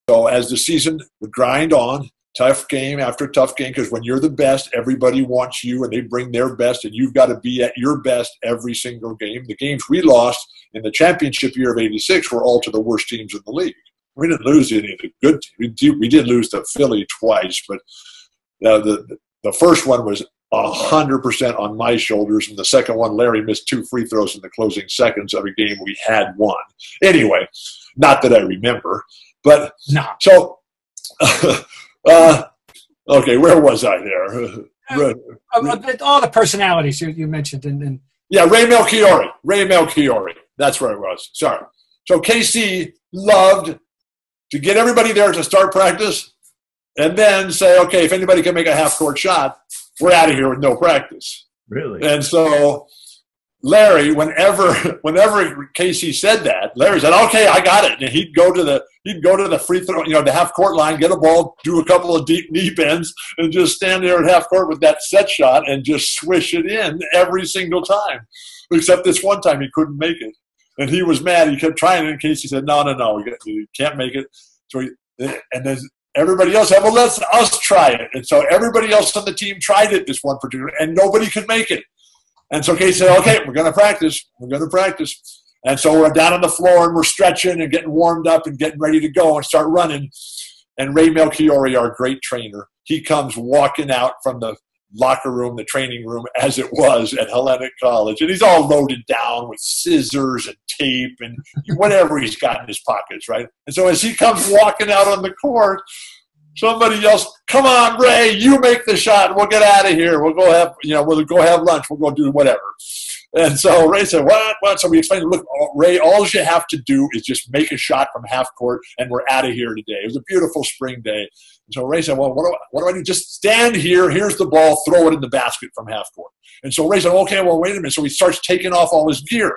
So as the season would grind on, tough game after tough game, because when you're the best, everybody wants you, and they bring their best, and you've got to be at your best every single game. The games we lost in the championship year of '86 were all to the worst teams in the league. We didn't lose any of the good teams. We did lose to Philly twice, but the first one was 100% on my shoulders, and the second one, Larry missed 2 free throws in the closing seconds of a game we had won. Anyway, not that I remember, but no. So, okay, where was I there? All the personalities you mentioned, and yeah, Ray Melchiori. That's where it was. Sorry. So KC loved to get everybody there to start practice, and then say, okay, if anybody can make a half-court shot, we're out of here with no practice. Really? And so Larry, whenever Casey said that, Larry said, okay, I got it. And he'd go to the free throw, the half-court line, get a ball, do a couple of deep knee bends, and just stand there at half-court with that set shot and just swish it in every single time. Except this one time he couldn't make it. And he was mad. He kept trying it, and Casey said, no, you can't make it. So and then everybody else said, well, let's us try it. And so everybody else on the team tried it this one particular, and nobody could make it. And so Casey said, okay, we're going to practice. And so we're down on the floor, and we're stretching and getting warmed up and getting ready to go and start running. And Ray Melchiori, our great trainer, he comes walking out from the locker room, the training room, as it was at Hellenic College. And he's all loaded down with scissors and tape and whatever he's got in his pockets, right? And so as he comes walking out on the court, somebody yells, come on, Ray, you make the shot. We'll get out of here. We'll go have, we'll go have lunch. We'll go do whatever. And so Ray said, what? So we explained, look, Ray, all you have to do is just make a shot from half court, and we're out of here today. It was a beautiful spring day. And so Ray said, well, what do I do? Just stand here. Here's the ball. Throw it in the basket from half court. And so Ray said, okay, well, wait a minute. So he starts taking off all his gear.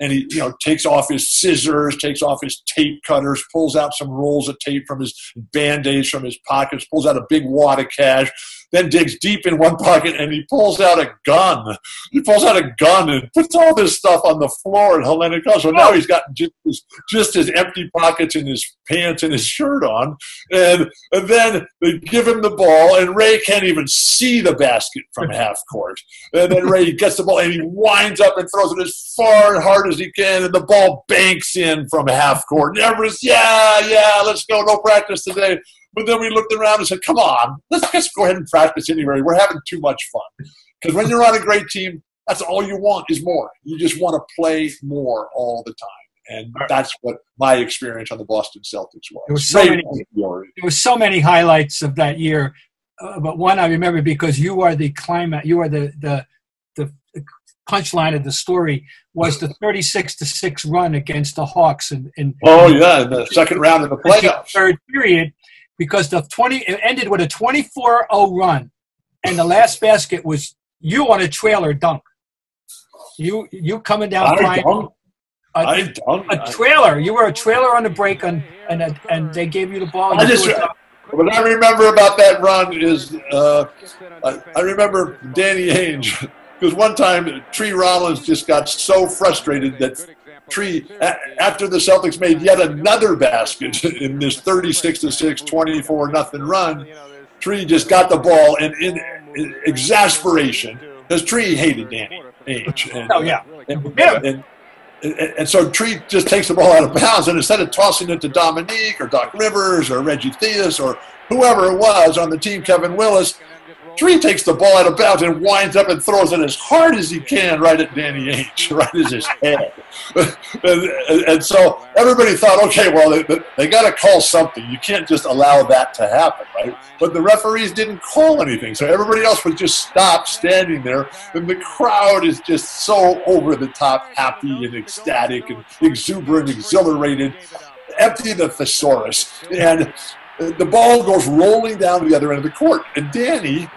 And he, takes off his scissors, takes off his tape cutters, pulls out some rolls of tape from his Band-Aids from his pockets, pulls out a big wad of cash, then digs deep in one pocket, and he pulls out a gun. He pulls out a gun and puts all this stuff on the floor at Hellenic College. So now he's got just his empty pockets in his pants and his shirt on. And then they give him the ball, and Ray can't even see the basket from half court. And then Ray gets the ball, and he winds up and throws it as far and hard as he can, and the ball banks in from half court. And everyone's, yeah, let's go. No practice today. But then we looked around and said, come on, let's just go ahead and practice anyway. We're having too much fun. Because when you're on a great team, that's all you want is more. You just want to play more all the time. And that's what my experience on the Boston Celtics was. There were so many highlights of that year. But one I remember because you are the climax, you are the punchline of the story was the 36-6 run against the Hawks. In the second round of the playoffs. Third period. Because it ended with a 24-0 run, and the last basket was you on a trailer dunk. You coming down flying. A trailer. You were a trailer on the break, and they gave you the ball. What I remember about that run is I remember Danny Ainge, because one time Tree Rollins just got so frustrated that Tree, after the Celtics made yet another basket in this 36-6, 24-0 run, Tree just got the ball, and in exasperation, because Tree hated Danny Ainge. And so Tree just takes the ball out of bounds, and instead of tossing it to Dominique or Doc Rivers or Reggie Theus or whoever it was on the team, Kevin Willis, Tree takes the ball out of bounds and winds up and throws it as hard as he can right at Danny Ainge, right at his head. and so everybody thought, okay, well, they got to call something. You can't just allow that to happen, right? But the referees didn't call anything. So everybody else would just stop standing there, and the crowd is just so over the top, happy and ecstatic and exuberant, exhilarated, empty the thesaurus. And the ball goes rolling down the other end of the court. And Danny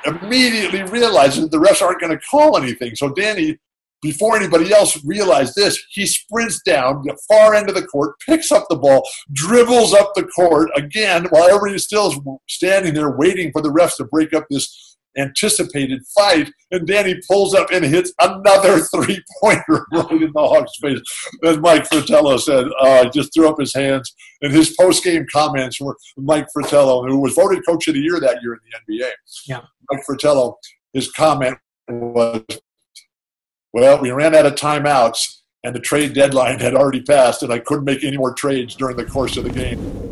immediately realizes that the refs aren't going to call anything. So Danny, before anybody else realized this, he sprints down the far end of the court, picks up the ball, dribbles up the court again while everybody still is standing there waiting for the refs to break up this anticipated fight, and Danny pulls up and hits another three-pointer right in the Hawks' face. And Mike Fratello said, he just threw up his hands, and his post-game comments were Mike Fratello, who was voted Coach of the Year that year in the NBA. Yeah. Mike Fratello, his comment was, well, we ran out of timeouts, and the trade deadline had already passed, and I couldn't make any more trades during the course of the game.